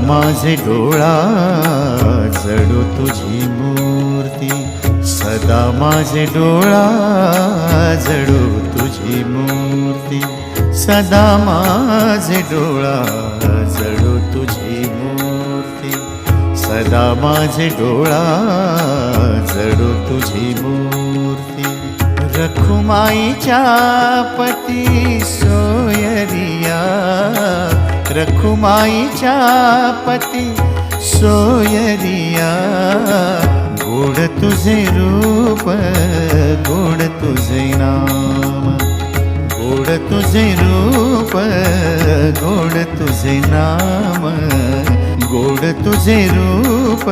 माझे डोळा जडो तुझी मूर्ती, सदा माझे डोळा जडो तुझी मूर्ती, सदा माझे डोळा जडो तुझी मूर्ती, सदा माझे डोळा जडो तुझी मूर्ती. रखुमाईच्या पती सोयरिया, रखुमाईच्या पती सोयरिया, गोड तुझे रूप गोड तुझे नाम, गोड तुझे रूप गोड तुझे नाम, गोड तुझे रूप.